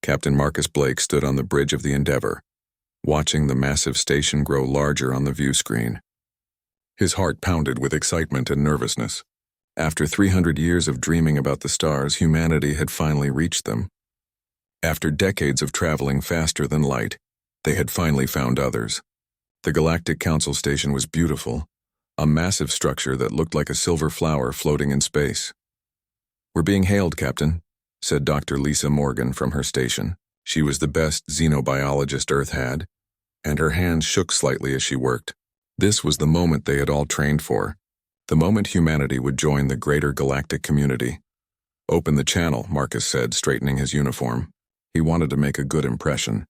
Captain Marcus Blake stood on the bridge of the Endeavour, watching the massive station grow larger on the view screen. His heart pounded with excitement and nervousness. After 300 years of dreaming about the stars, humanity had finally reached them. After decades of traveling faster than light, they had finally found others. The Galactic Council station was beautiful, a massive structure that looked like a silver flower floating in space. "We're being hailed, Captain," said Dr. Lisa Morgan from her station. She was the best xenobiologist Earth had, and her hands shook slightly as she worked. This was the moment they had all trained for, the moment humanity would join the greater galactic community. "Open the channel," Marcus said, straightening his uniform. He wanted to make a good impression.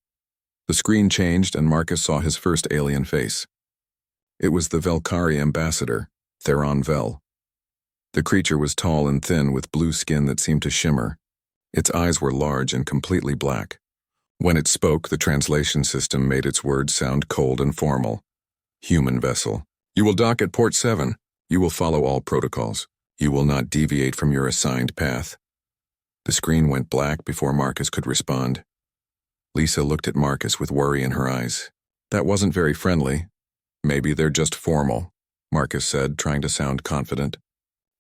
The screen changed and Marcus saw his first alien face. It was the Velkari ambassador, Theron Vel. The creature was tall and thin with blue skin that seemed to shimmer. Its eyes were large and completely black. When it spoke, the translation system made its words sound cold and formal. "Human vessel. You will dock at Port 7. You will follow all protocols. You will not deviate from your assigned path." The screen went black before Marcus could respond. Lisa looked at Marcus with worry in her eyes. "That wasn't very friendly." "Maybe they're just formal," Marcus said, trying to sound confident.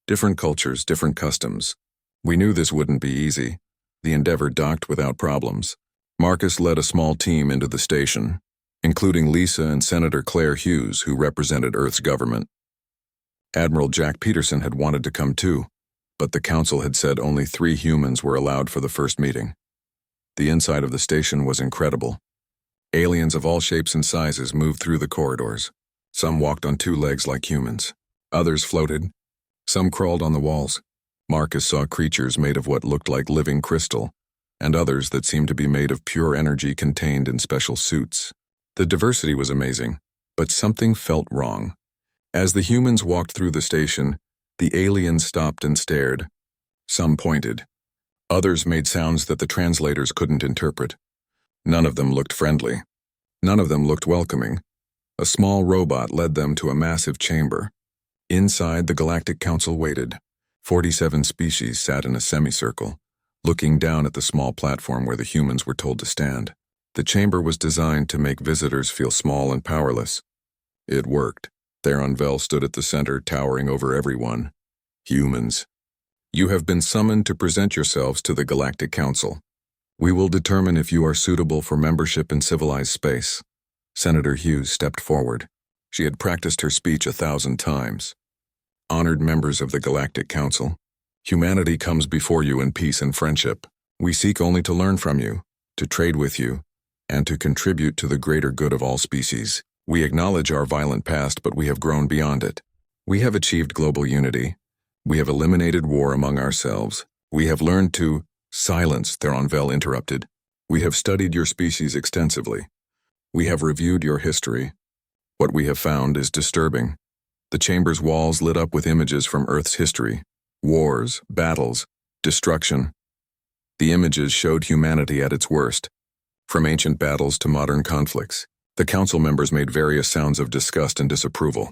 "Different cultures, different customs. We knew this wouldn't be easy." The Endeavour docked without problems. Marcus led a small team into the station, including Lisa and Senator Claire Hughes, who represented Earth's government. Admiral Jack Peterson had wanted to come too, but the council had said only 3 humans were allowed for the first meeting. The inside of the station was incredible. Aliens of all shapes and sizes moved through the corridors. Some walked on 2 legs like humans. Others floated. Some crawled on the walls. Marcus saw creatures made of what looked like living crystal, and others that seemed to be made of pure energy contained in special suits. The diversity was amazing, but something felt wrong. As the humans walked through the station, the aliens stopped and stared. Some pointed. Others made sounds that the translators couldn't interpret. None of them looked friendly. None of them looked welcoming. A small robot led them to a massive chamber. Inside, the Galactic Council waited. 47 species sat in a semicircle, looking down at the small platform where the humans were told to stand. The chamber was designed to make visitors feel small and powerless. It worked. Theron Vel stood at the center, towering over everyone. "Humans, you have been summoned to present yourselves to the Galactic Council. We will determine if you are suitable for membership in civilized space." Senator Hughes stepped forward. She had practiced her speech 1,000 times. "Honored members of the Galactic Council, humanity comes before you in peace and friendship. We seek only to learn from you, to trade with you, and to contribute to the greater good of all species. We acknowledge our violent past, but we have grown beyond it. We have achieved global unity. We have eliminated war among ourselves. We have learned to—" "Silence," Theron Vel interrupted. "We have studied your species extensively. We have reviewed your history. What we have found is disturbing." The chamber's walls lit up with images from Earth's history. Wars, battles, destruction. The images showed humanity at its worst, from ancient battles to modern conflicts. The council members made various sounds of disgust and disapproval.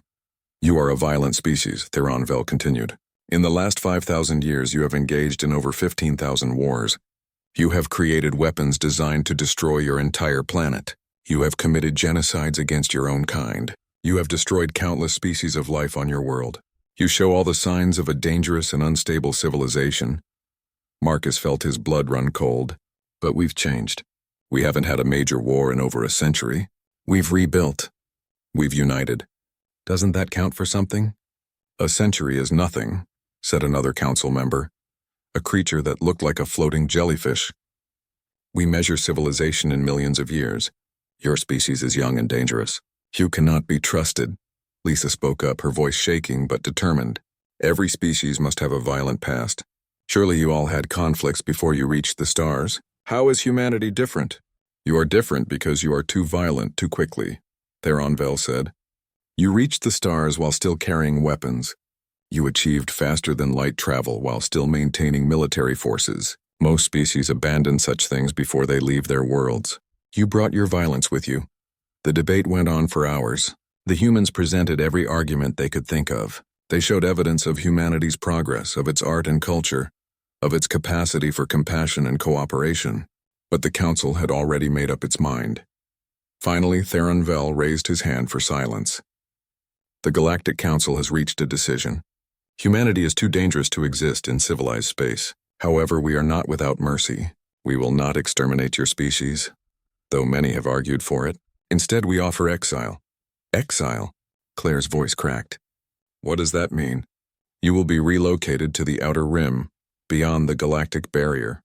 "You are a violent species," Theron Vel continued. "In the last 5,000 years you have engaged in over 15,000 wars. You have created weapons designed to destroy your entire planet. You have committed genocides against your own kind. You have destroyed countless species of life on your world. You show all the signs of a dangerous and unstable civilization." Marcus felt his blood run cold. "But we've changed. We haven't had a major war in over a century. We've rebuilt. We've united. Doesn't that count for something?" "A century is nothing," said another council member, a creature that looked like a floating jellyfish. "We measure civilization in millions of years. Your species is young and dangerous. You cannot be trusted." Lisa spoke up, her voice shaking but determined. "Every species must have a violent past. Surely you all had conflicts before you reached the stars. How is humanity different?" "You are different because you are too violent too quickly," Theron Vel said. "You reached the stars while still carrying weapons. You achieved faster than light travel while still maintaining military forces. Most species abandon such things before they leave their worlds. You brought your violence with you." The debate went on for hours. The humans presented every argument they could think of. They showed evidence of humanity's progress, of its art and culture, of its capacity for compassion and cooperation. But the council had already made up its mind. Finally, Theron Vel raised his hand for silence. The Galactic Council has reached a decision. Humanity is too dangerous to exist in civilized space. However, we are not without mercy. We will not exterminate your species, though many have argued for it. Instead, we offer exile. Exile? Claire's voice cracked. What does that mean? You will be relocated to the outer rim, beyond the galactic barrier.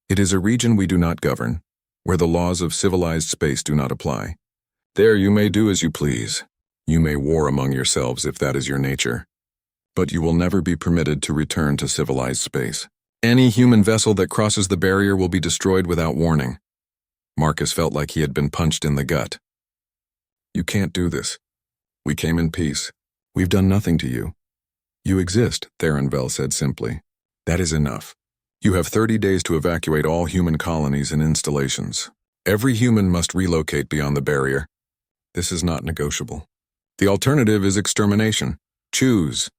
It is a region we do not govern, where the laws of civilized space do not apply. There you may do as you please. You may war among yourselves if that is your nature. But you will never be permitted to return to civilized space. Any human vessel that crosses the barrier will be destroyed without warning. Marcus felt like he had been punched in the gut. You can't do this. We came in peace. We've done nothing to you. You exist, Theron Vel said simply. That is enough. You have 30 days to evacuate all human colonies and installations. Every human must relocate beyond the barrier. This is not negotiable. The alternative is extermination. Choose.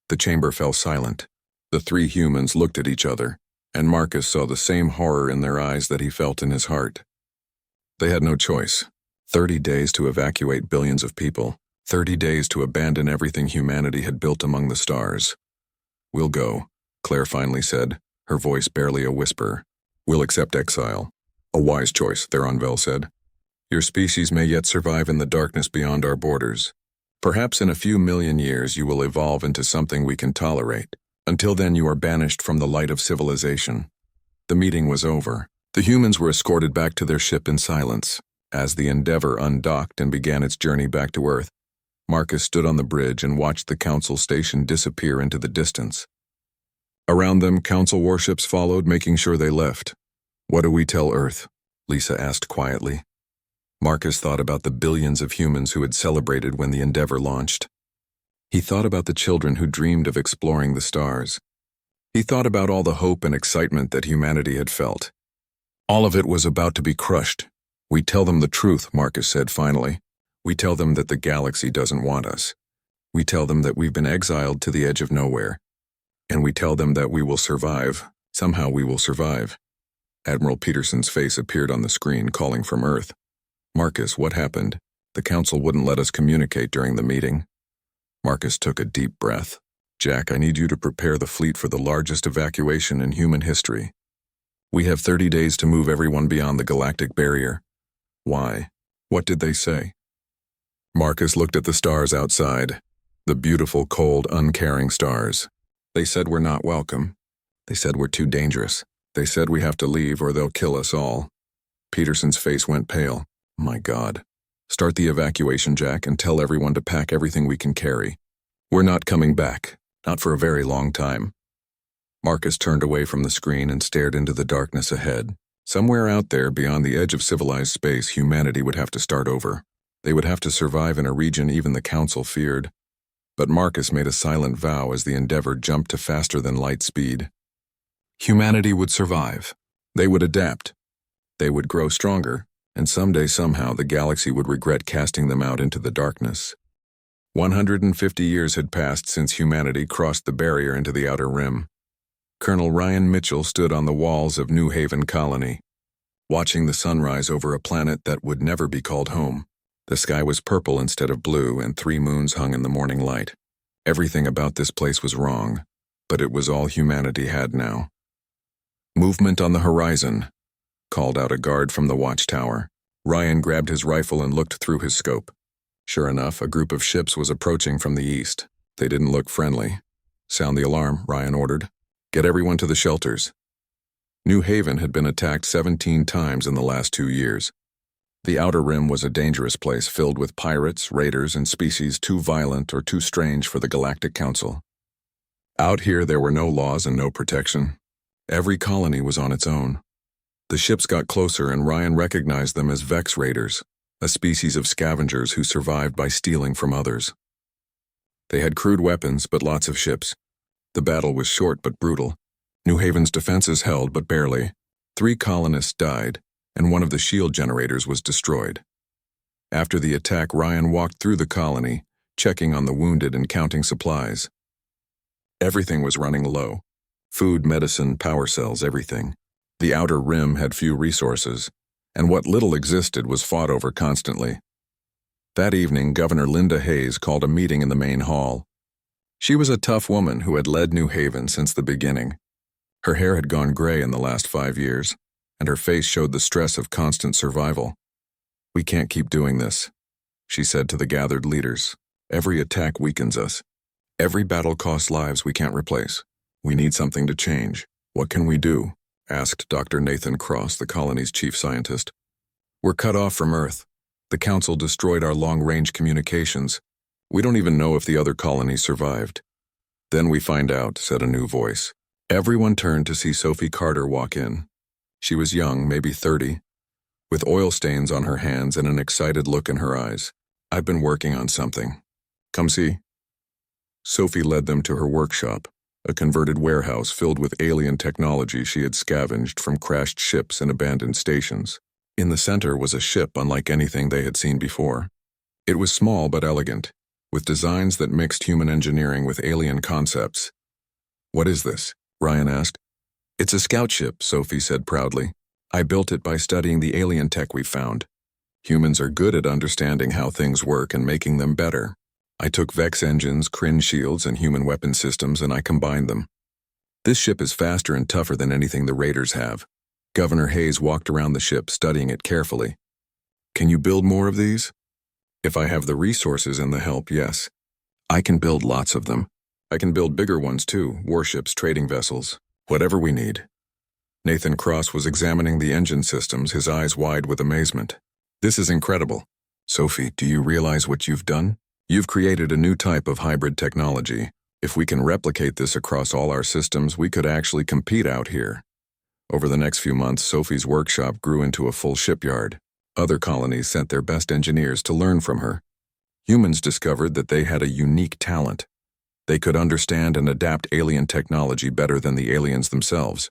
The chamber fell silent. The three humans looked at each other, and Marcus saw the same horror in their eyes that he felt in his heart. They had no choice. 30 days to evacuate billions of people. 30 days to abandon everything humanity had built among the stars. We'll go, Claire finally said, her voice barely a whisper. We'll accept exile. A wise choice, Theron Vel said. Your species may yet survive in the darkness beyond our borders. Perhaps in a few million years you will evolve into something we can tolerate. Until then you are banished from the light of civilization. The meeting was over. The humans were escorted back to their ship in silence. As the Endeavor undocked and began its journey back to Earth, Marcus stood on the bridge and watched the Council station disappear into the distance. Around them, Council warships followed, making sure they left. What do we tell Earth? Lisa asked quietly. Marcus thought about the billions of humans who had celebrated when the Endeavor launched. He thought about the children who dreamed of exploring the stars. He thought about all the hope and excitement that humanity had felt. All of it was about to be crushed. We tell them the truth, Marcus said finally. We tell them that the galaxy doesn't want us. We tell them that we've been exiled to the edge of nowhere. And we tell them that we will survive. Somehow we will survive. Admiral Peterson's face appeared on the screen, calling from Earth. Marcus, what happened? The Council wouldn't let us communicate during the meeting. Marcus took a deep breath. Jack, I need you to prepare the fleet for the largest evacuation in human history. We have 30 days to move everyone beyond the galactic barrier. Why? What did they say? Marcus looked at the stars outside. The beautiful, cold, uncaring stars. They said we're not welcome. They said we're too dangerous. They said we have to leave or they'll kill us all. Peterson's face went pale. My God. Start the evacuation, Jack, and tell everyone to pack everything we can carry. We're not coming back. Not for a very long time. Marcus turned away from the screen and stared into the darkness ahead. Somewhere out there, beyond the edge of civilized space, humanity would have to start over. They would have to survive in a region even the Council feared. But Marcus made a silent vow as the Endeavor jumped to faster-than-light speed. Humanity would survive. They would adapt. They would grow stronger, and someday somehow the galaxy would regret casting them out into the darkness. 150 years had passed since humanity crossed the barrier into the outer rim. Colonel Ryan Mitchell stood on the walls of New Haven Colony, watching the sunrise over a planet that would never be called home. The sky was purple instead of blue, and 3 moons hung in the morning light. Everything about this place was wrong, but it was all humanity had now. Movement on the horizon, called out a guard from the watchtower. Ryan grabbed his rifle and looked through his scope. Sure enough, a group of ships was approaching from the east. They didn't look friendly. Sound the alarm, Ryan ordered. Get everyone to the shelters. New Haven had been attacked 17 times in the last 2 years. The Outer Rim was a dangerous place filled with pirates, raiders, and species too violent or too strange for the Galactic Council. Out here there were no laws and no protection. Every colony was on its own. The ships got closer and Ryan recognized them as Vex Raiders, a species of scavengers who survived by stealing from others. They had crude weapons but lots of ships. The battle was short but brutal. New Haven's defenses held but barely. 3 colonists died, and one of the shield generators was destroyed. After the attack, Ryan walked through the colony, checking on the wounded and counting supplies. Everything was running low. Food, medicine, power cells, everything. The outer rim had few resources, and what little existed was fought over constantly. That evening, Governor Linda Hayes called a meeting in the main hall. She was a tough woman who had led New Haven since the beginning. Her hair had gone gray in the last 5 years, and her face showed the stress of constant survival. "We can't keep doing this," she said to the gathered leaders. "Every attack weakens us. Every battle costs lives we can't replace. We need something to change. What can we do?" asked Dr. Nathan Cross, the colony's chief scientist. "We're cut off from Earth. The Council destroyed our long-range communications. We don't even know if the other colonies survived." "Then we find out," said a new voice. Everyone turned to see Sophie Carter walk in. She was young, maybe 30, with oil stains on her hands and an excited look in her eyes. "I've been working on something. Come see." Sophie led them to her workshop, a converted warehouse filled with alien technology she had scavenged from crashed ships and abandoned stations. In the center was a ship unlike anything they had seen before. It was small but elegant, with designs that mixed human engineering with alien concepts. "What is this?" Ryan asked. "It's a scout ship," Sophie said proudly. "I built it by studying the alien tech we found. Humans are good at understanding how things work and making them better. I took Vex engines, Kryn shields, and human weapon systems, and I combined them. This ship is faster and tougher than anything the Raiders have." Governor Hayes walked around the ship, studying it carefully. "Can you build more of these?" "If I have the resources and the help, yes. I can build lots of them. I can build bigger ones too, warships, trading vessels, whatever we need." Nathan Cross was examining the engine systems, his eyes wide with amazement. "This is incredible. Sophie, do you realize what you've done? You've created a new type of hybrid technology. If we can replicate this across all our systems, we could actually compete out here." Over the next few months, Sophie's workshop grew into a full shipyard. Other colonies sent their best engineers to learn from her. Humans discovered that they had a unique talent. They could understand and adapt alien technology better than the aliens themselves.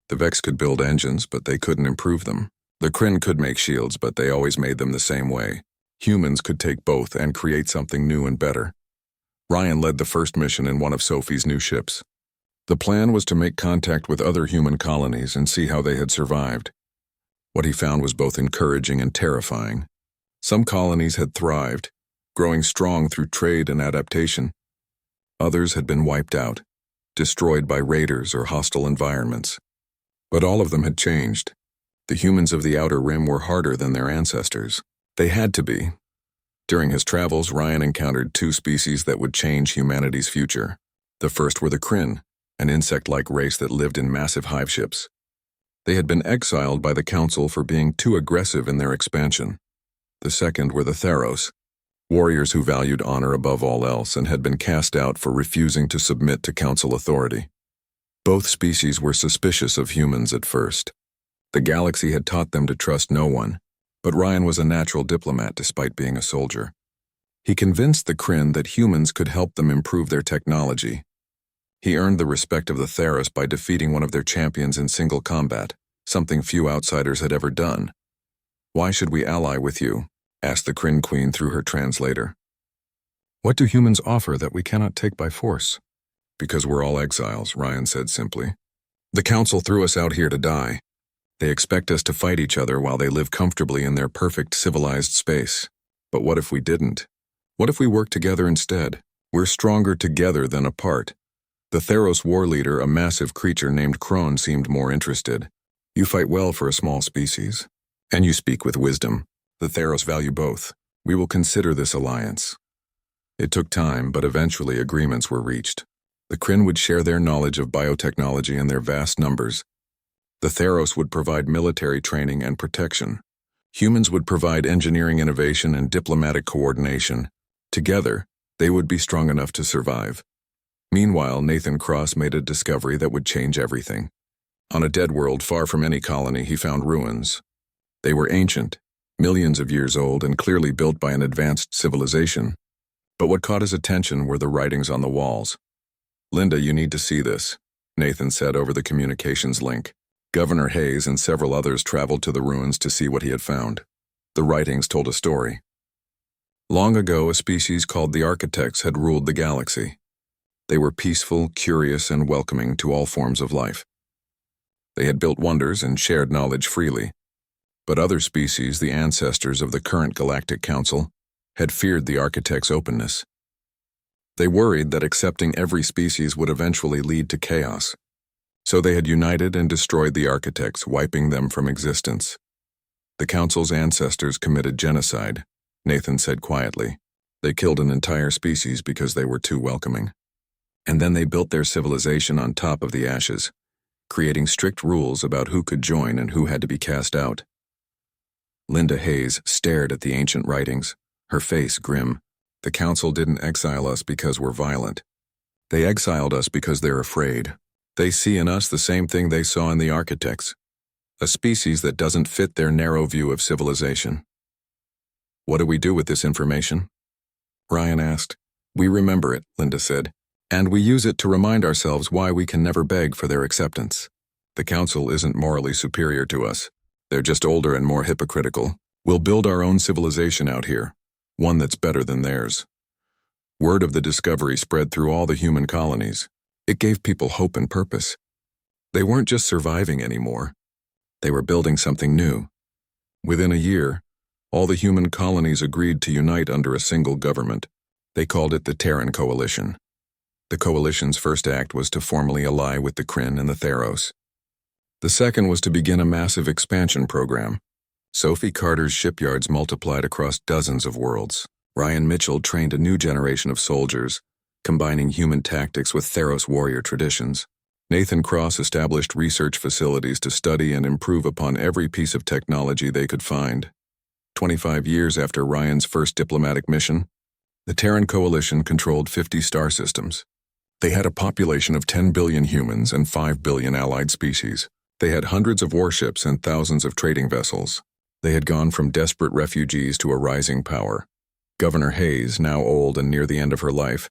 The Vex could build engines, but they couldn't improve them. The Kryn could make shields, but they always made them the same way. Humans could take both and create something new and better. Ryan led the first mission in one of Sophie's new ships. The plan was to make contact with other human colonies and see how they had survived. What he found was both encouraging and terrifying. Some colonies had thrived, growing strong through trade and adaptation. Others had been wiped out, destroyed by raiders or hostile environments. But all of them had changed. The humans of the Outer Rim were harder than their ancestors. They had to be. During his travels, Ryan encountered 2 species that would change humanity's future. The first were the Kryn, an insect-like race that lived in massive hive ships. They had been exiled by the Council for being too aggressive in their expansion. The second were the Theros, warriors who valued honor above all else and had been cast out for refusing to submit to Council authority. Both species were suspicious of humans at first. The galaxy had taught them to trust no one, but Ryan was a natural diplomat despite being a soldier. He convinced the Kryn that humans could help them improve their technology. He earned the respect of the Theros by defeating one of their champions in single combat, something few outsiders had ever done. "Why should we ally with you?" asked the Kryn Queen through her translator. "What do humans offer that we cannot take by force?" "Because we're all exiles," Ryan said simply. "The Council threw us out here to die. They expect us to fight each other while they live comfortably in their perfect civilized space. But what if we didn't? What if we worked together instead? We're stronger together than apart." The Theros war leader, a massive creature named Krone, seemed more interested. "You fight well for a small species. And you speak with wisdom. The Theros value both. We will consider this alliance." It took time, but eventually agreements were reached. The Kryn would share their knowledge of biotechnology and their vast numbers. The Theros would provide military training and protection. Humans would provide engineering innovation and diplomatic coordination. Together, they would be strong enough to survive. Meanwhile, Nathan Cross made a discovery that would change everything. On a dead world far from any colony, he found ruins. They were ancient, millions of years old, and clearly built by an advanced civilization. But what caught his attention were the writings on the walls. "Linda, you need to see this," Nathan said over the communications link. Governor Hayes and several others traveled to the ruins to see what he had found. The writings told a story. Long ago, a species called the Architects had ruled the galaxy. They were peaceful, curious, and welcoming to all forms of life. They had built wonders and shared knowledge freely. But other species, the ancestors of the current Galactic Council, had feared the architect's openness. They worried that accepting every species would eventually lead to chaos. So they had united and destroyed the architects, wiping them from existence. The Council's ancestors committed genocide, Nathan said quietly. They killed an entire species because they were too welcoming. And then they built their civilization on top of the ashes, creating strict rules about who could join and who had to be cast out. Linda Hayes stared at the ancient writings, her face grim. The Council didn't exile us because we're violent. They exiled us because they're afraid. They see in us the same thing they saw in the architects, a species that doesn't fit their narrow view of civilization. What do we do with this information? Ryan asked. We remember it, Linda said, and we use it to remind ourselves why we can never beg for their acceptance. The Council isn't morally superior to us. They're just older and more hypocritical. We'll build our own civilization out here, one that's better than theirs. Word of the discovery spread through all the human colonies. It gave people hope and purpose. They weren't just surviving anymore. They were building something new. Within a year, all the human colonies agreed to unite under a single government. They called it the Terran Coalition. The Coalition's first act was to formally ally with the Kryn and the Theros. The second was to begin a massive expansion program. Sophie Carter's shipyards multiplied across dozens of worlds. Ryan Mitchell trained a new generation of soldiers, combining human tactics with Theros warrior traditions. Nathan Cross established research facilities to study and improve upon every piece of technology they could find. 25 years after Ryan's first diplomatic mission, the Terran Coalition controlled 50 star systems. They had a population of 10 billion humans and 5 billion allied species. They had hundreds of warships and thousands of trading vessels. They had gone from desperate refugees to a rising power. Governor Hayes, now old and near the end of her life,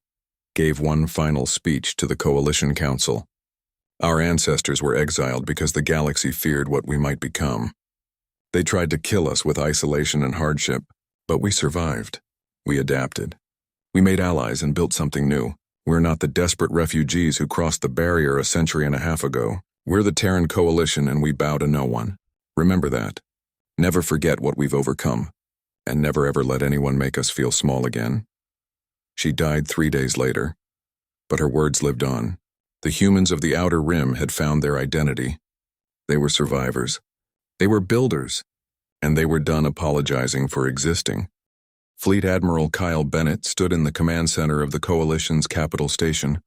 gave one final speech to the Coalition Council. Our ancestors were exiled because the galaxy feared what we might become. They tried to kill us with isolation and hardship, but we survived. We adapted. We made allies and built something new. We're not the desperate refugees who crossed the barrier a century and a half ago. We're the Terran Coalition and we bow to no one. Remember that. Never forget what we've overcome, and never ever let anyone make us feel small again. She died 3 days later, but her words lived on. The humans of the Outer Rim had found their identity. They were survivors. They were builders, and they were done apologizing for existing. Fleet Admiral Kyle Bennett stood in the command center of the Coalition's capital station,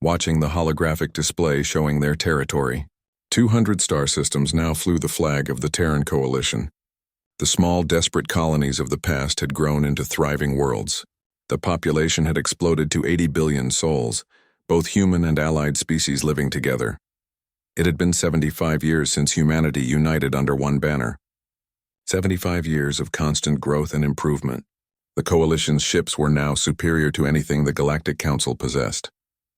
watching the holographic display showing their territory. 200 star systems now flew the flag of the Terran Coalition. The small, desperate colonies of the past had grown into thriving worlds. The population had exploded to 80 billion souls, both human and allied species living together. It had been 75 years since humanity united under one banner. 75 years of constant growth and improvement. The Coalition's ships were now superior to anything the Galactic Council possessed.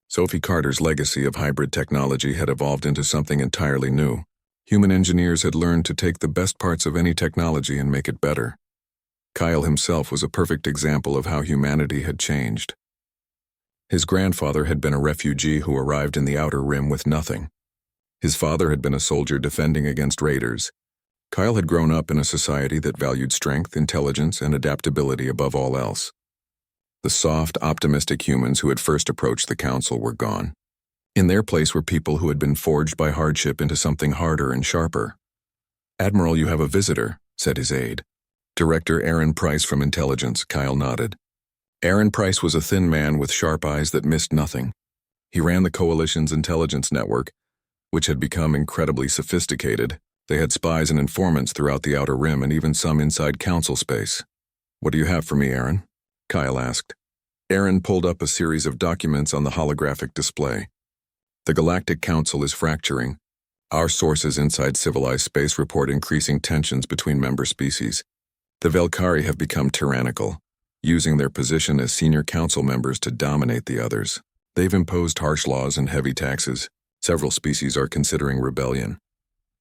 Sophie Carter's legacy of hybrid technology had evolved into something entirely new. Human engineers had learned to take the best parts of any technology and make it better. Kyle himself was a perfect example of how humanity had changed. His grandfather had been a refugee who arrived in the Outer Rim with nothing. His father had been a soldier defending against raiders. Kyle had grown up in a society that valued strength, intelligence, and adaptability above all else. The soft, optimistic humans who had first approached the Council were gone. In their place were people who had been forged by hardship into something harder and sharper. "Admiral, you have a visitor," said his aide. "Director Aaron Price from Intelligence," Kyle nodded. Aaron Price was a thin man with sharp eyes that missed nothing. He ran the Coalition's intelligence network, which had become incredibly sophisticated. They had spies and informants throughout the Outer Rim and even some inside Council space. "What do you have for me, Aaron?" Kyle asked. Aaron pulled up a series of documents on the holographic display. "The Galactic Council is fracturing. Our sources inside civilized space report increasing tensions between member species. The Velkari have become tyrannical, using their position as senior council members to dominate the others. They've imposed harsh laws and heavy taxes. Several species are considering rebellion.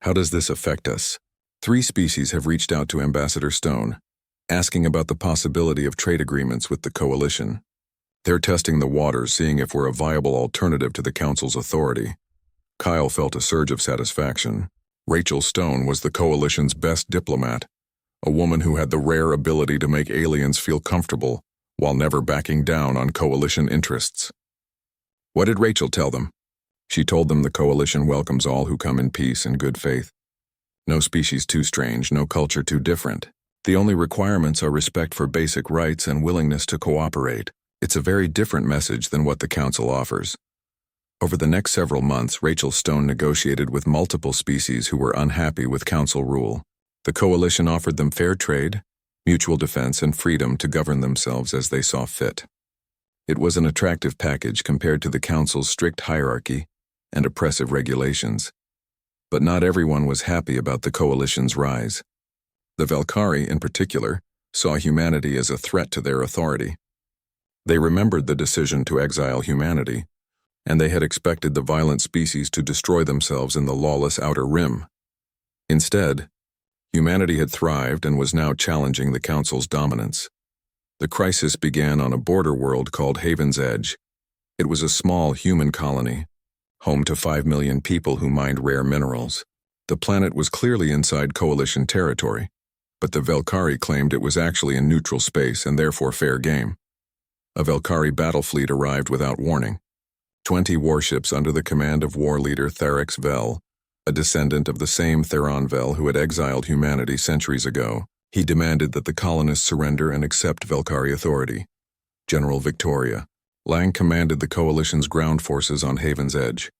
How does this affect us? 3 species have reached out to Ambassador Stone, asking about the possibility of trade agreements with the Coalition. They're testing the waters, seeing if we're a viable alternative to the Council's authority. Kyle felt a surge of satisfaction. Rachel Stone was the Coalition's best diplomat, a woman who had the rare ability to make aliens feel comfortable while never backing down on Coalition interests. What did Rachel tell them? She told them the Coalition welcomes all who come in peace and good faith. No species too strange, no culture too different. The only requirements are respect for basic rights and willingness to cooperate. It's a very different message than what the Council offers. Over the next several months, Rachel Stone negotiated with multiple species who were unhappy with Council rule. The Coalition offered them fair trade, mutual defense, and freedom to govern themselves as they saw fit. It was an attractive package compared to the Council's strict hierarchy and oppressive regulations. But not everyone was happy about the Coalition's rise. The Valkyrie, in particular, saw humanity as a threat to their authority. They remembered the decision to exile humanity, and they had expected the violent species to destroy themselves in the lawless Outer Rim. Instead, humanity had thrived and was now challenging the Council's dominance. The crisis began on a border world called Haven's Edge. It was a small human colony, home to 5 million people who mined rare minerals. The planet was clearly inside Coalition territory, but the Valkyrie claimed it was actually in neutral space and therefore fair game. A Valkyrie battle fleet arrived without warning. 20 warships under the command of war leader Therex Vel, a descendant of the same Theron Vel who had exiled humanity centuries ago. He demanded that the colonists surrender and accept Valkyrie authority. General Victoria Lang commanded the Coalition's ground forces on Haven's Edge.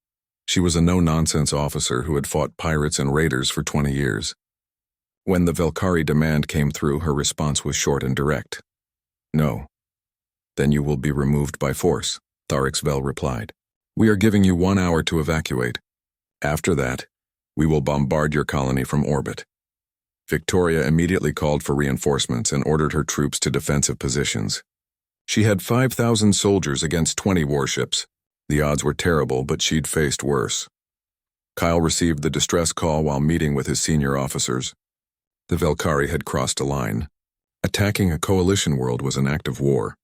She was a no-nonsense officer who had fought pirates and raiders for 20 years. When the Valkyrie demand came through, her response was short and direct. No. Then you will be removed by force, Tharix Vel replied. We are giving you 1 hour to evacuate. After that, we will bombard your colony from orbit. Victoria immediately called for reinforcements and ordered her troops to defensive positions. She had 5,000 soldiers against 20 warships. The odds were terrible, but she'd faced worse. Kyle received the distress call while meeting with his senior officers. The Valkyrie had crossed a line. Attacking a Coalition world was an act of war.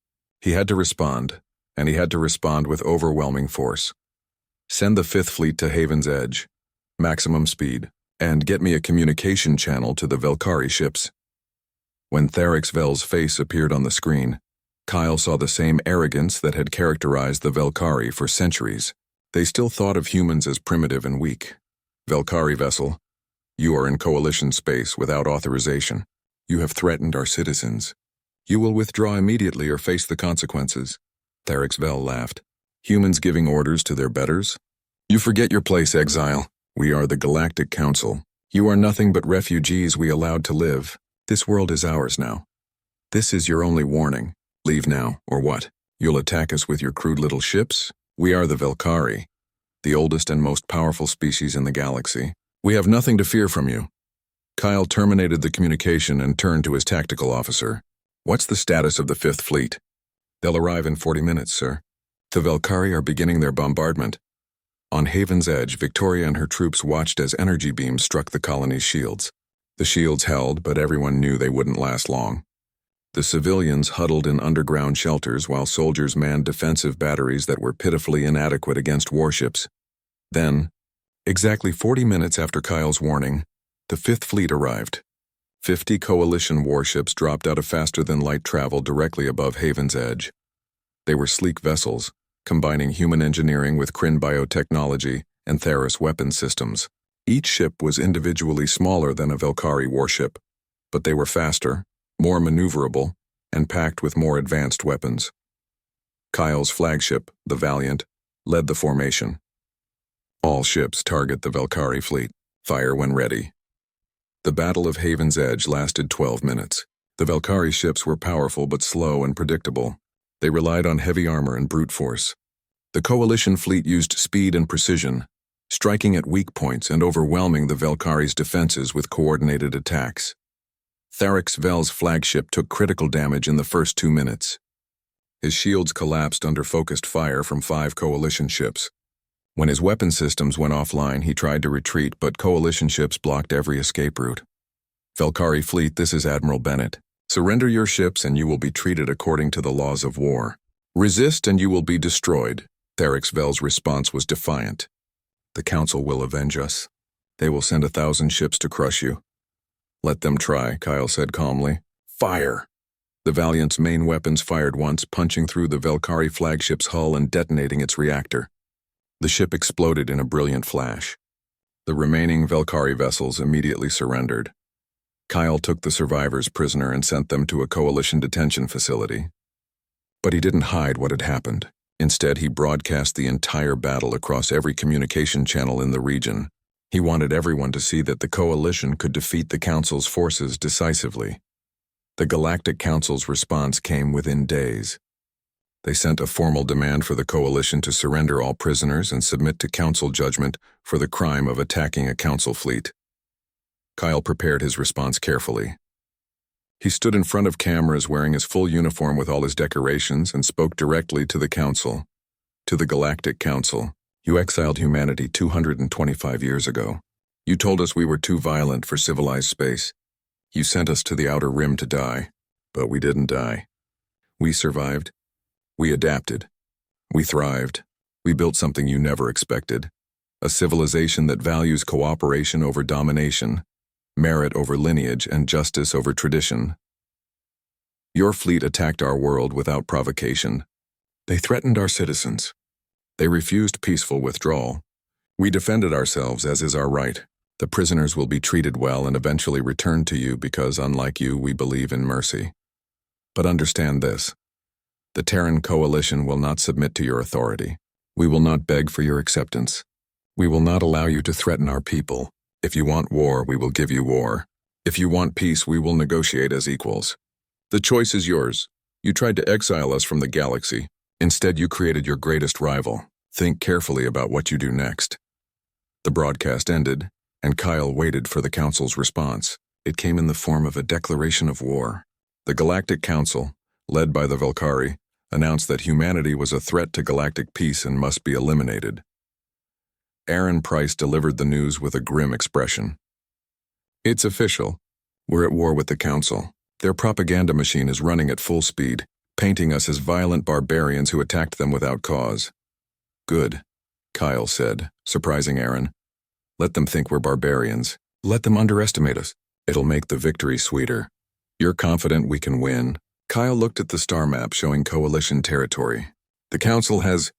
He had to respond, and he had to respond with overwhelming force. Send the 5th Fleet to Haven's Edge, maximum speed, and get me a communication channel to the Valkyrie ships. When Therex Vel's face appeared on the screen, Kyle saw the same arrogance that had characterized the Valkyrie for centuries. They still thought of humans as primitive and weak. Valkyrie vessel, you are in Coalition space without authorization. You have threatened our citizens. You will withdraw immediately or face the consequences. Therex Vel laughed. Humans giving orders to their betters? You forget your place, Exile. We are the Galactic Council. You are nothing but refugees we allowed to live. This world is ours now. This is your only warning. Leave now, or what? You'll attack us with your crude little ships? We are the Valkyrie, the oldest and most powerful species in the galaxy. We have nothing to fear from you. Kyle terminated the communication and turned to his tactical officer. What's the status of the 5th Fleet? They'll arrive in 40 minutes, sir. The Valkyrie are beginning their bombardment. On Haven's Edge, Victoria and her troops watched as energy beams struck the colony's shields. The shields held, but everyone knew they wouldn't last long. The civilians huddled in underground shelters while soldiers manned defensive batteries that were pitifully inadequate against warships. Then, exactly 40 minutes after Kyle's warning, the 5th Fleet arrived. 50 Coalition warships dropped out of faster-than-light travel directly above Haven's Edge. They were sleek vessels, combining human engineering with Kryn biotechnology and Theris weapons systems. Each ship was individually smaller than a Valkyrie warship, but they were faster, more maneuverable, and packed with more advanced weapons. Kyle's flagship, the Valiant, led the formation. All ships target the Valkyrie fleet. Fire when ready. The Battle of Haven's Edge lasted 12 minutes. The Valkyrie ships were powerful but slow and predictable. They relied on heavy armor and brute force. The Coalition fleet used speed and precision, striking at weak points and overwhelming the Valkyrie's defenses with coordinated attacks. Therex Vel's flagship took critical damage in the first 2 minutes. His shields collapsed under focused fire from 5 Coalition ships. When his weapon systems went offline, he tried to retreat, but Coalition ships blocked every escape route. Valkyrie fleet, this is Admiral Bennett. Surrender your ships and you will be treated according to the laws of war. Resist and you will be destroyed. Therex Vel's response was defiant. The Council will avenge us. They will send 1,000 ships to crush you. Let them try, Kyle said calmly. Fire! The Valiant's main weapons fired once, punching through the Velkari flagship's hull and detonating its reactor. The ship exploded in a brilliant flash. The remaining Velkari vessels immediately surrendered. Kyle took the survivors prisoner and sent them to a coalition detention facility. But he didn't hide what had happened. Instead, he broadcast the entire battle across every communication channel in the region. He wanted everyone to see that the coalition could defeat the Council's forces decisively. The Galactic Council's response came within days. They sent a formal demand for the coalition to surrender all prisoners and submit to Council judgment for the crime of attacking a Council fleet. Kyle prepared his response carefully. He stood in front of cameras wearing his full uniform with all his decorations and spoke directly to the Council. To the Galactic Council, you exiled humanity 225 years ago. You told us we were too violent for civilized space. You sent us to the outer rim to die, but we didn't die. We survived. We adapted. We thrived. We built something you never expected. A civilization that values cooperation over domination, merit over lineage, and justice over tradition. Your fleet attacked our world without provocation. They threatened our citizens. They refused peaceful withdrawal. We defended ourselves, as is our right. The prisoners will be treated well and eventually returned to you because, unlike you, we believe in mercy. But understand this. The Terran Coalition will not submit to your authority. We will not beg for your acceptance. We will not allow you to threaten our people. If you want war, we will give you war. If you want peace, we will negotiate as equals. The choice is yours. You tried to exile us from the galaxy. Instead, you created your greatest rival. Think carefully about what you do next. The broadcast ended, and Kyle waited for the Council's response. It came in the form of a declaration of war. The Galactic Council, led by the Velkari, announced that humanity was a threat to galactic peace and must be eliminated. Aaron Price delivered the news with a grim expression. It's official. We're at war with the Council. Their propaganda machine is running at full speed, painting us as violent barbarians who attacked them without cause. Good, Kyle said, surprising Aaron. Let them think we're barbarians. Let them underestimate us. It'll make the victory sweeter. You're confident we can win? Kyle looked at the star map showing coalition territory. The Council has...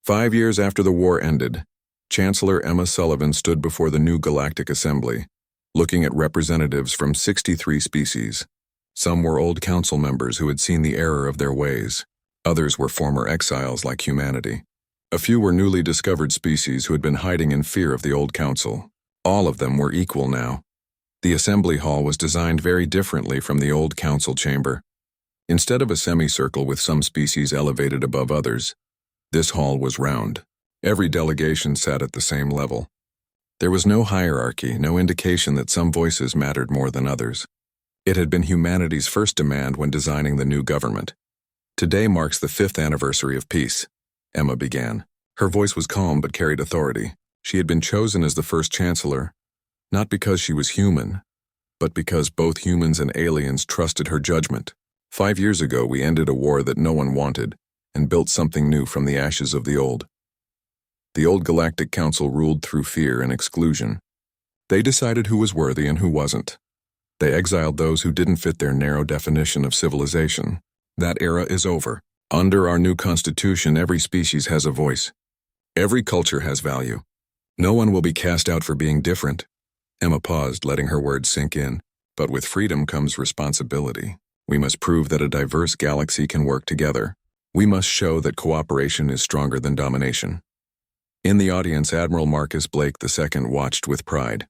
5 years after the war ended, Chancellor Emma Sullivan stood before the new Galactic Assembly, looking at representatives from 63 species. Some were old council members who had seen the error of their ways. Others were former exiles like humanity. A few were newly discovered species who had been hiding in fear of the old council. All of them were equal now. The assembly hall was designed very differently from the old council chamber. Instead of a semicircle with some species elevated above others, this hall was round. Every delegation sat at the same level. There was no hierarchy, no indication that some voices mattered more than others. It had been humanity's first demand when designing the new government. Today marks the 5th anniversary of peace, Emma began. Her voice was calm but carried authority. She had been chosen as the first chancellor, not because she was human, but because both humans and aliens trusted her judgment. 5 years ago, we ended a war that no one wanted and built something new from the ashes of the old. The old Galactic Council ruled through fear and exclusion. They decided who was worthy and who wasn't. They exiled those who didn't fit their narrow definition of civilization. That era is over. Under our new constitution, every species has a voice. Every culture has value. No one will be cast out for being different. Emma paused, letting her words sink in. But with freedom comes responsibility. We must prove that a diverse galaxy can work together. We must show that cooperation is stronger than domination. In the audience, Admiral Marcus Blake II watched with pride.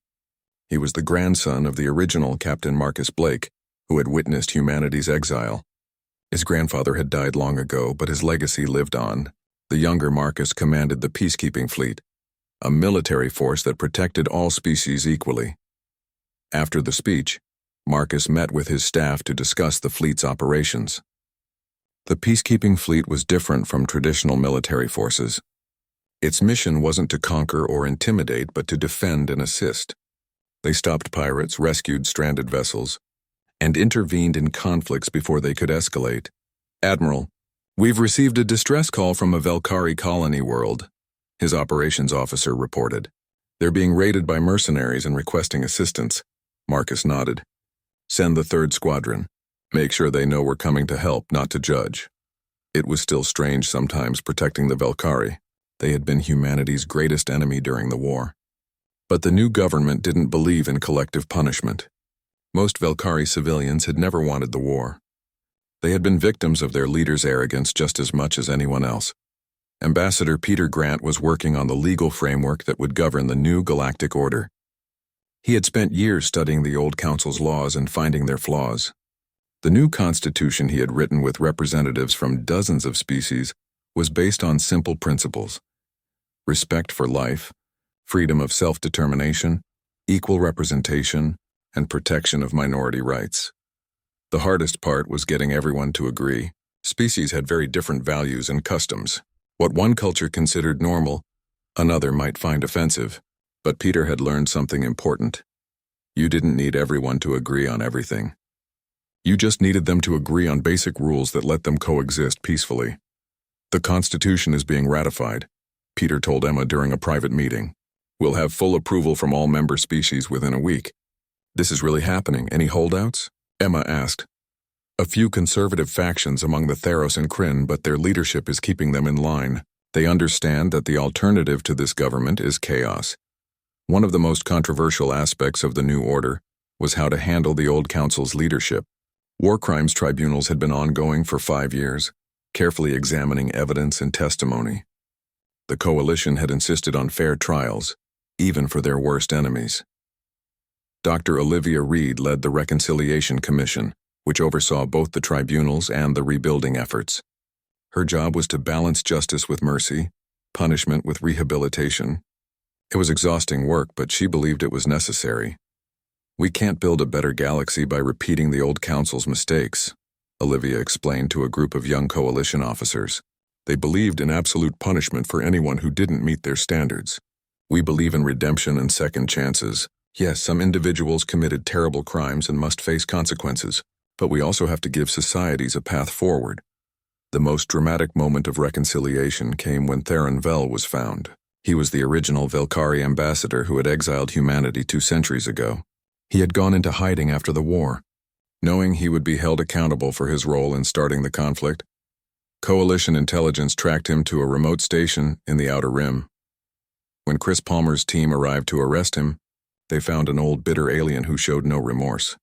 He was the grandson of the original Captain Marcus Blake, who had witnessed humanity's exile. His grandfather had died long ago, but his legacy lived on. The younger Marcus commanded the peacekeeping fleet, a military force that protected all species equally. After the speech, Marcus met with his staff to discuss the fleet's operations. The peacekeeping fleet was different from traditional military forces. Its mission wasn't to conquer or intimidate, but to defend and assist. They stopped pirates, rescued stranded vessels, and intervened in conflicts before they could escalate. Admiral, we've received a distress call from a Velkari colony world. His operations officer reported. "They're being raided by mercenaries and requesting assistance." Marcus nodded. "Send the 3rd Squadron. Make sure they know we're coming to help, not to judge." It was still strange sometimes protecting the Velkari. They had been humanity's greatest enemy during the war. But the new government didn't believe in collective punishment. Most Velkari civilians had never wanted the war. They had been victims of their leader's arrogance just as much as anyone else. Ambassador Peter Grant was working on the legal framework that would govern the new galactic order. He had spent years studying the old council's laws and finding their flaws. The new constitution he had written with representatives from dozens of species was based on simple principles: respect for life, freedom of self-determination, equal representation, and protection of minority rights. The hardest part was getting everyone to agree. Species had very different values and customs. What one culture considered normal, another might find offensive. But Peter had learned something important. You didn't need everyone to agree on everything. You just needed them to agree on basic rules that let them coexist peacefully. "The Constitution is being ratified," Peter told Emma during a private meeting. "We'll have full approval from all member species within a week." "This is really happening. Any holdouts?" Emma asked. "A few conservative factions among the Theros and Kryn, but their leadership is keeping them in line. They understand that the alternative to this government is chaos." One of the most controversial aspects of the new order was how to handle the old council's leadership. War crimes tribunals had been ongoing for 5 years, carefully examining evidence and testimony. The coalition had insisted on fair trials, even for their worst enemies. Dr. Olivia Reed led the Reconciliation Commission, which oversaw both the tribunals and the rebuilding efforts. Her job was to balance justice with mercy, punishment with rehabilitation. It was exhausting work, but she believed it was necessary. "We can't build a better galaxy by repeating the old council's mistakes," Olivia explained to a group of young coalition officers. They believed in absolute punishment for anyone who didn't meet their standards. "We believe in redemption and second chances. Yes, some individuals committed terrible crimes and must face consequences, but we also have to give societies a path forward." The most dramatic moment of reconciliation came when Theron Vel was found. He was the original Velkari ambassador who had exiled humanity 2 centuries ago. He had gone into hiding after the war, knowing he would be held accountable for his role in starting the conflict. Coalition intelligence tracked him to a remote station in the Outer Rim. When Chris Palmer's team arrived to arrest him, they found an old bitter alien who showed no remorse.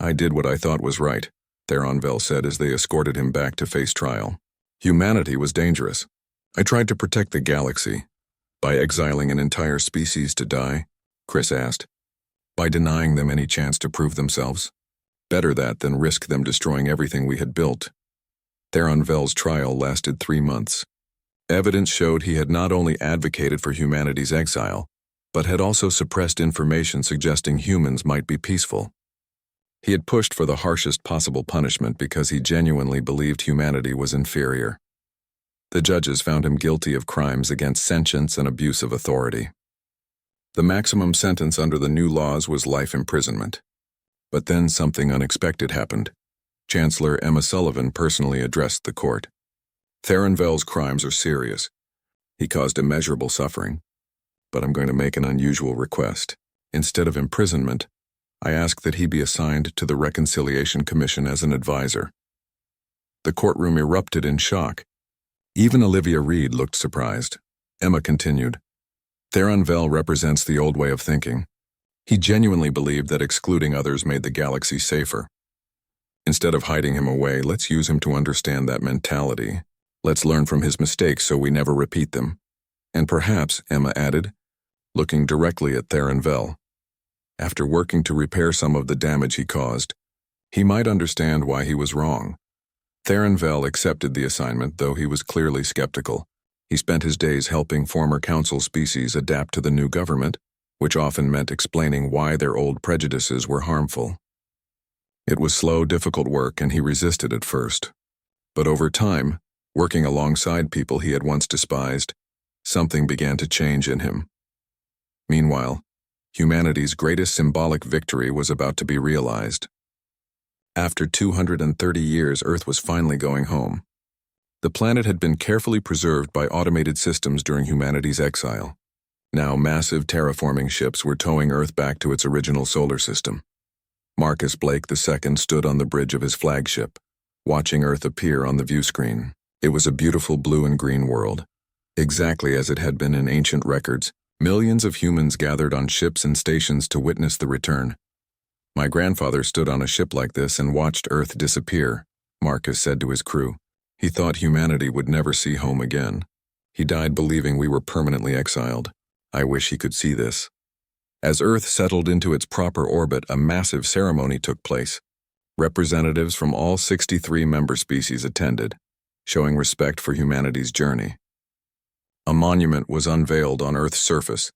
"I did what I thought was right," Theron Vel said as they escorted him back to face trial. "Humanity was dangerous. I tried to protect the galaxy. By exiling an entire species to die?" Chris asked. "By denying them any chance to prove themselves. Better that than risk them destroying everything we had built." Theron Vel's trial lasted 3 months. Evidence showed he had not only advocated for humanity's exile, but had also suppressed information suggesting humans might be peaceful. He had pushed for the harshest possible punishment because he genuinely believed humanity was inferior. The judges found him guilty of crimes against sentience and abuse of authority. The maximum sentence under the new laws was life imprisonment. But then something unexpected happened. Chancellor Emma Sullivan personally addressed the court. "Theron Vel's crimes are serious. He caused immeasurable suffering. But I'm going to make an unusual request. Instead of imprisonment, I ask that he be assigned to the Reconciliation Commission as an advisor." The courtroom erupted in shock. Even Olivia Reed looked surprised. Emma continued. "Theron Vel represents the old way of thinking. He genuinely believed that excluding others made the galaxy safer. Instead of hiding him away, let's use him to understand that mentality. Let's learn from his mistakes so we never repeat them. And perhaps," Emma added, looking directly at Theron Vel, "after working to repair some of the damage he caused, he might understand why he was wrong." Theron Vel accepted the assignment, though he was clearly skeptical. He spent his days helping former council species adapt to the new government, which often meant explaining why their old prejudices were harmful. It was slow, difficult work, and he resisted at first. But over time, working alongside people he had once despised, something began to change in him. Meanwhile, humanity's greatest symbolic victory was about to be realized. After 230 years, Earth was finally going home. The planet had been carefully preserved by automated systems during humanity's exile. Now massive terraforming ships were towing Earth back to its original solar system. Marcus Blake II stood on the bridge of his flagship, watching Earth appear on the view screen. It was a beautiful blue and green world, exactly as it had been in ancient records. Millions of humans gathered on ships and stations to witness the return. My grandfather stood on a ship like this and watched Earth disappear, Marcus said to his crew. He thought humanity would never see home again. He died believing we were permanently exiled. I wish he could see this. As Earth settled into its proper orbit, a massive ceremony took place. Representatives from all 63 member species attended, showing respect for humanity's journey. A monument was unveiled on Earth's surface,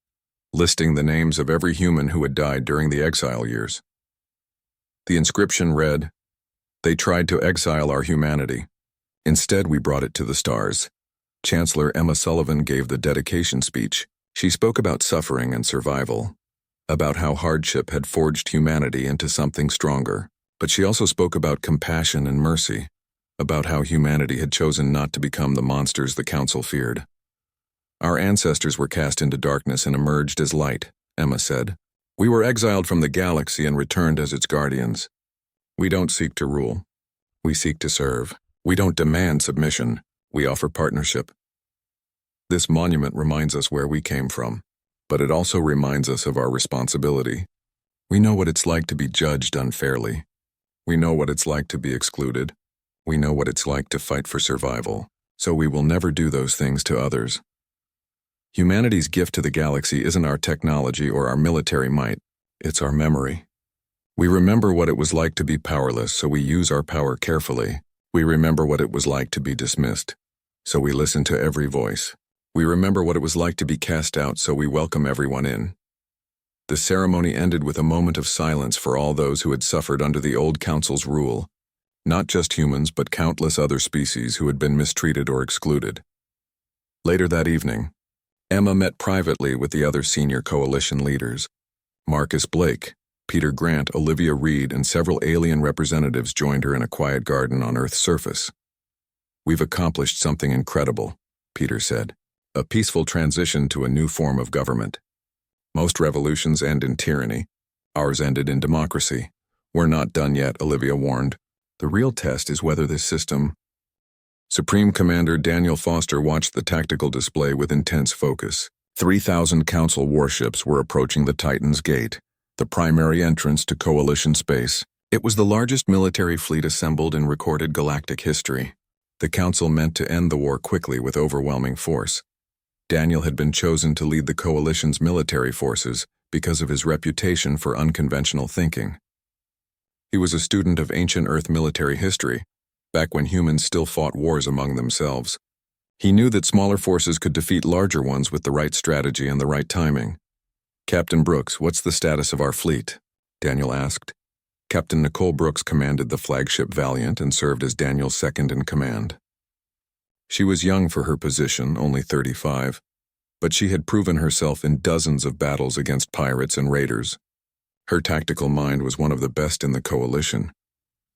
listing the names of every human who had died during the exile years. The inscription read, "They tried to exile our humanity. Instead, we brought it to the stars." Chancellor Emma Sullivan gave the dedication speech. She spoke about suffering and survival, about how hardship had forged humanity into something stronger. But she also spoke about compassion and mercy, about how humanity had chosen not to become the monsters the Council feared. "Our ancestors were cast into darkness and emerged as light," Emma said. "We were exiled from the galaxy and returned as its guardians. We don't seek to rule. We seek to serve. We don't demand submission. We offer partnership." This monument reminds us where we came from, but it also reminds us of our responsibility. We know what it's like to be judged unfairly. We know what it's like to be excluded. We know what it's like to fight for survival, so we will never do those things to others. Humanity's gift to the galaxy isn't our technology or our military might, it's our memory. We remember what it was like to be powerless, so we use our power carefully. We remember what it was like to be dismissed, so we listen to every voice. We remember what it was like to be cast out, so we welcome everyone in. The ceremony ended with a moment of silence for all those who had suffered under the old council's rule, not just humans but countless other species who had been mistreated or excluded. Later that evening, Emma met privately with the other senior coalition leaders. Marcus Blake, Peter Grant, Olivia Reed, and several alien representatives joined her in a quiet garden on Earth's surface. "We've accomplished something incredible," Peter said. "A peaceful transition to a new form of government. Most revolutions end in tyranny. Ours ended in democracy. We're not done yet," Olivia warned. "The real test is whether this system..." Supreme Commander Daniel Foster watched the tactical display with intense focus. 3,000 Council warships were approaching the Titan's Gate, the primary entrance to Coalition space. It was the largest military fleet assembled in recorded galactic history. The Council meant to end the war quickly with overwhelming force. Daniel had been chosen to lead the Coalition's military forces because of his reputation for unconventional thinking. He was a student of ancient Earth military history, back when humans still fought wars among themselves. He knew that smaller forces could defeat larger ones with the right strategy and the right timing. "Captain Brooks, what's the status of our fleet?" Daniel asked. Captain Nicole Brooks commanded the flagship Valiant and served as Daniel's second in command. She was young for her position, only 35, but she had proven herself in dozens of battles against pirates and raiders. Her tactical mind was one of the best in the Coalition.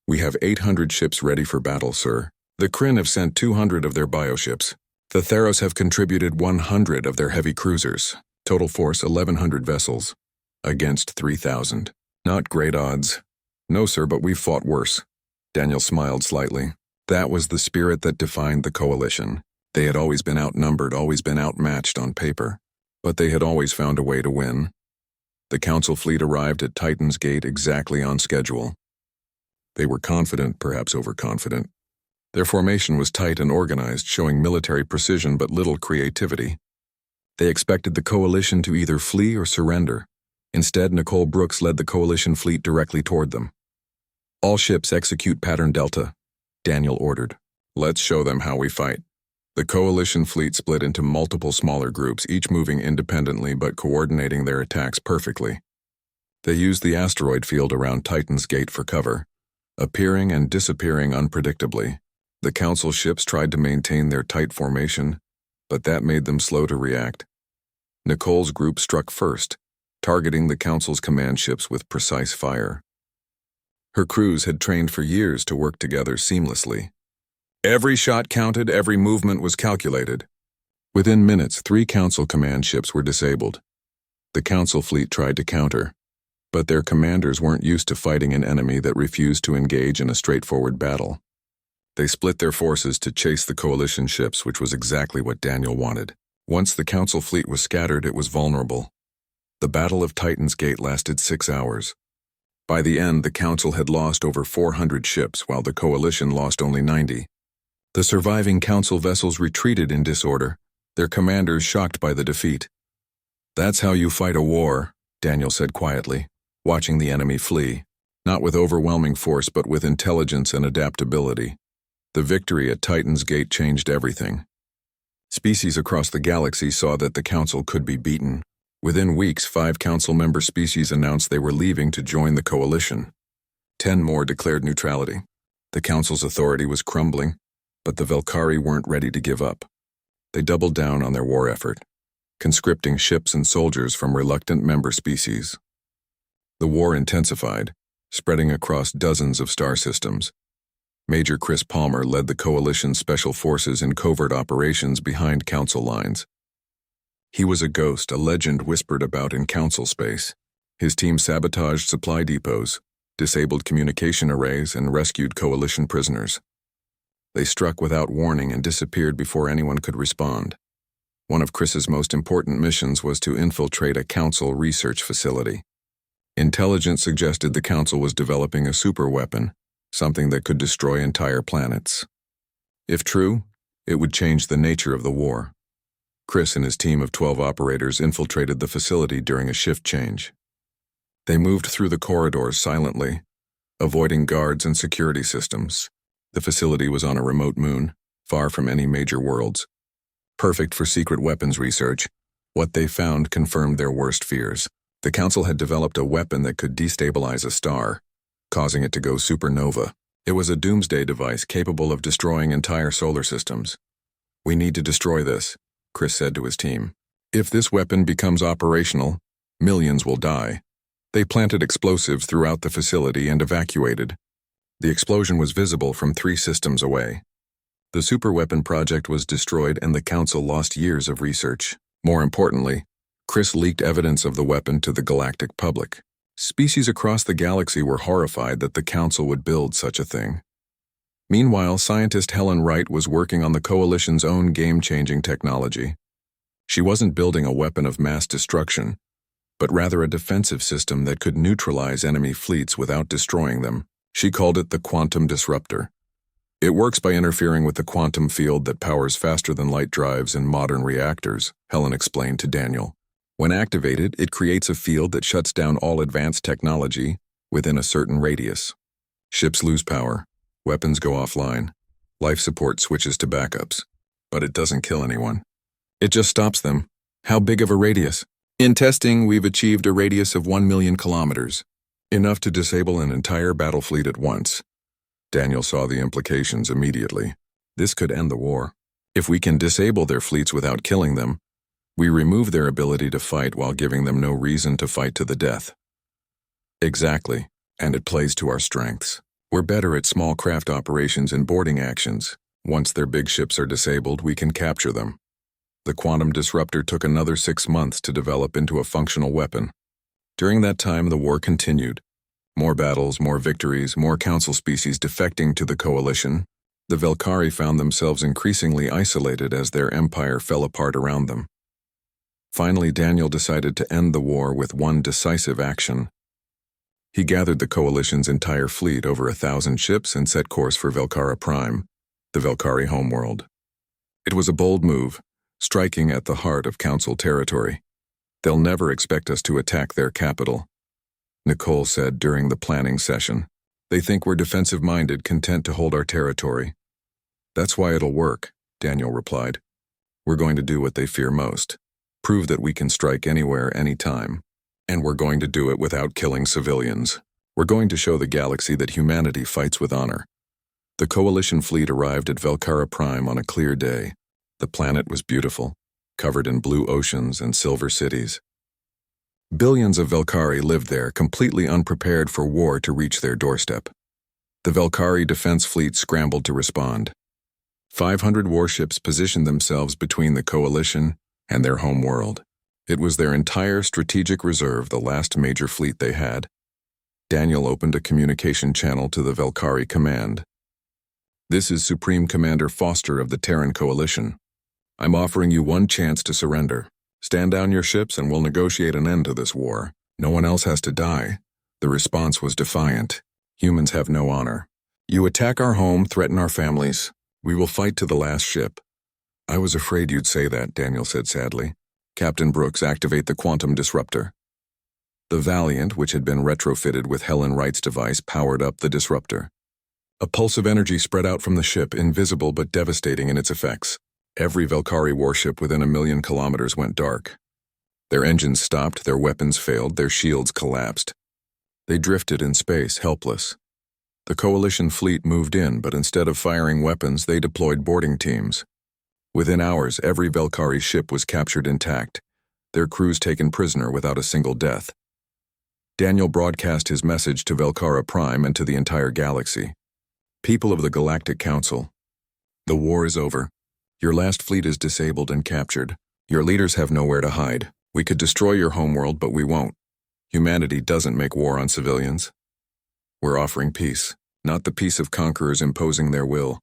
"We have 800 ships ready for battle, sir. The Kryn have sent 200 of their bioships. The Theros have contributed 100 of their heavy cruisers. Total force 1,100 vessels. Against 3,000. Not great odds." "No, sir, but we've fought worse." Daniel smiled slightly. That was the spirit that defined the Coalition. They had always been outnumbered, always been outmatched on paper, but they had always found a way to win. The Council fleet arrived at Titan's Gate exactly on schedule. They were confident, perhaps overconfident. Their formation was tight and organized, showing military precision but little creativity. They expected the Coalition to either flee or surrender. Instead, Nicole Brooks led the Coalition fleet directly toward them. "All ships execute Pattern Delta," Daniel ordered. "Let's show them how we fight." The Coalition fleet split into multiple smaller groups, each moving independently but coordinating their attacks perfectly. They used the asteroid field around Titan's Gate for cover, appearing and disappearing unpredictably. The Council ships tried to maintain their tight formation, but that made them slow to react. Nicole's group struck first, targeting the Council's command ships with precise fire. Her crews had trained for years to work together seamlessly. Every shot counted, every movement was calculated. Within minutes, 3 Council command ships were disabled. The Council fleet tried to counter, but their commanders weren't used to fighting an enemy that refused to engage in a straightforward battle. They split their forces to chase the coalition ships, which was exactly what Daniel wanted. Once the Council fleet was scattered, it was vulnerable. The Battle of Titan's Gate lasted 6 hours. By the end, the Council had lost over 400 ships, while the Coalition lost only 90. The surviving Council vessels retreated in disorder, their commanders shocked by the defeat. "That's how you fight a war," Daniel said quietly, watching the enemy flee, not with overwhelming force but with intelligence and adaptability. The victory at Titan's Gate changed everything. Species across the galaxy saw that the Council could be beaten. Within weeks, 5 Council member species announced they were leaving to join the Coalition. 10 more declared neutrality. The Council's authority was crumbling, but the Velkhari weren't ready to give up. They doubled down on their war effort, conscripting ships and soldiers from reluctant member species. The war intensified, spreading across dozens of star systems. Major Chris Palmer led the Coalition's special forces in covert operations behind Council lines. He was a ghost, a legend whispered about in Council space. His team sabotaged supply depots, disabled communication arrays, and rescued Coalition prisoners. They struck without warning and disappeared before anyone could respond. One of Chris's most important missions was to infiltrate a Council research facility. Intelligence suggested the Council was developing a superweapon, something that could destroy entire planets. If true, it would change the nature of the war. Chris and his team of 12 operators infiltrated the facility during a shift change. They moved through the corridors silently, avoiding guards and security systems. The facility was on a remote moon, far from any major worlds. Perfect for secret weapons research, what they found confirmed their worst fears. The Council had developed a weapon that could destabilize a star, causing it to go supernova. It was a doomsday device capable of destroying entire solar systems. "We need to destroy this," Chris said to his team. "If this weapon becomes operational, millions will die." They planted explosives throughout the facility and evacuated. The explosion was visible from 3 systems away. The superweapon project was destroyed and the Council lost years of research. More importantly, Chris leaked evidence of the weapon to the galactic public. Species across the galaxy were horrified that the Council would build such a thing. Meanwhile, scientist Helen Wright was working on the Coalition's own game-changing technology. She wasn't building a weapon of mass destruction, but rather a defensive system that could neutralize enemy fleets without destroying them. She called it the quantum disruptor. "It works by interfering with the quantum field that powers faster-than-light drives in modern reactors," Helen explained to Daniel. "When activated, it creates a field that shuts down all advanced technology within a certain radius. Ships lose power, weapons go offline, life support switches to backups, but it doesn't kill anyone. It just stops them." "How big of a radius?" "In testing, we've achieved a radius of 1 million kilometers. Enough to disable an entire battle fleet at once." Daniel saw the implications immediately. This could end the war. If we can disable their fleets without killing them, we remove their ability to fight while giving them no reason to fight to the death. Exactly, and it plays to our strengths. We're better at small craft operations and boarding actions. Once their big ships are disabled, we can capture them. The quantum disruptor took another 6 months to develop into a functional weapon. During that time, the war continued. More battles, more victories, more Council species defecting to the Coalition. The Velkhari found themselves increasingly isolated as their empire fell apart around them. Finally, Daniel decided to end the war with one decisive action. He gathered the Coalition's entire fleet, over 1,000 ships, and set course for Velkhara Prime, the Velkhari homeworld. It was a bold move, striking at the heart of Council territory. "They'll never expect us to attack their capital," Nicole said during the planning session. "They think we're defensive-minded, content to hold our territory." "That's why it'll work," Daniel replied. "We're going to do what they fear most, prove that we can strike anywhere, anytime. And we're going to do it without killing civilians. We're going to show the galaxy that humanity fights with honor." The Coalition fleet arrived at Velkhara Prime on a clear day. The planet was beautiful, covered in blue oceans and silver cities. Billions of Velkhari lived there, completely unprepared for war to reach their doorstep. The Velkhari defense fleet scrambled to respond. 500 warships positioned themselves between the coalition and their home world. It was their entire strategic reserve, the last major fleet they had. Daniel opened a communication channel to the Velkari command. "This is Supreme Commander Foster of the Terran Coalition. I'm offering you one chance to surrender. Stand down your ships and we'll negotiate an end to this war. No one else has to die." The response was defiant. "Humans have no honor. You attack our home, threaten our families. We will fight to the last ship." "I was afraid you'd say that," Daniel said sadly. "Captain Brooks, activate the quantum disruptor." The Valiant, which had been retrofitted with Helen Wright's device, powered up the disruptor. A pulse of energy spread out from the ship, invisible but devastating in its effects. Every Velkari warship within 1,000,000 kilometers went dark. Their engines stopped, their weapons failed, their shields collapsed. They drifted in space, helpless. The Coalition fleet moved in, but instead of firing weapons, they deployed boarding teams. Within hours, every Velkari ship was captured intact, their crews taken prisoner without a single death. Daniel broadcast his message to Velkara Prime and to the entire galaxy. "People of the Galactic Council, the war is over. Your last fleet is disabled and captured. Your leaders have nowhere to hide. We could destroy your homeworld, but we won't. Humanity doesn't make war on civilians. We're offering peace, not the peace of conquerors imposing their will,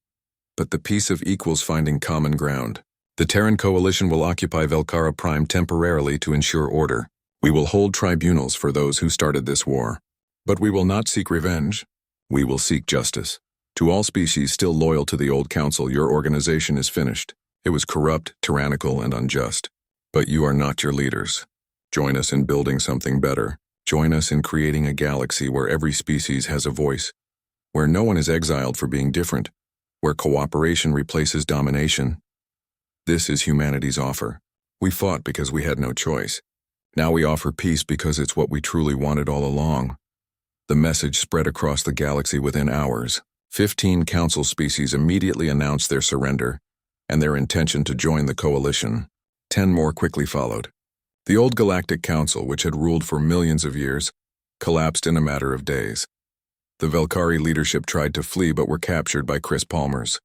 but the peace of equals finding common ground. The Terran Coalition will occupy Velkara Prime temporarily to ensure order. We will hold tribunals for those who started this war. But we will not seek revenge. We will seek justice. To all species still loyal to the old council, your organization is finished. It was corrupt, tyrannical, and unjust. But you are not your leaders. Join us in building something better. Join us in creating a galaxy where every species has a voice, where no one is exiled for being different, where cooperation replaces domination. This is humanity's offer. We fought because we had no choice. Now we offer peace because it's what we truly wanted all along." The message spread across the galaxy within hours. 15 council species immediately announced their surrender and their intention to join the coalition. 10 more quickly followed. The old Galactic Council, which had ruled for millions of years, collapsed in a matter of days. The Velkari leadership tried to flee but were captured by Chris Palmers.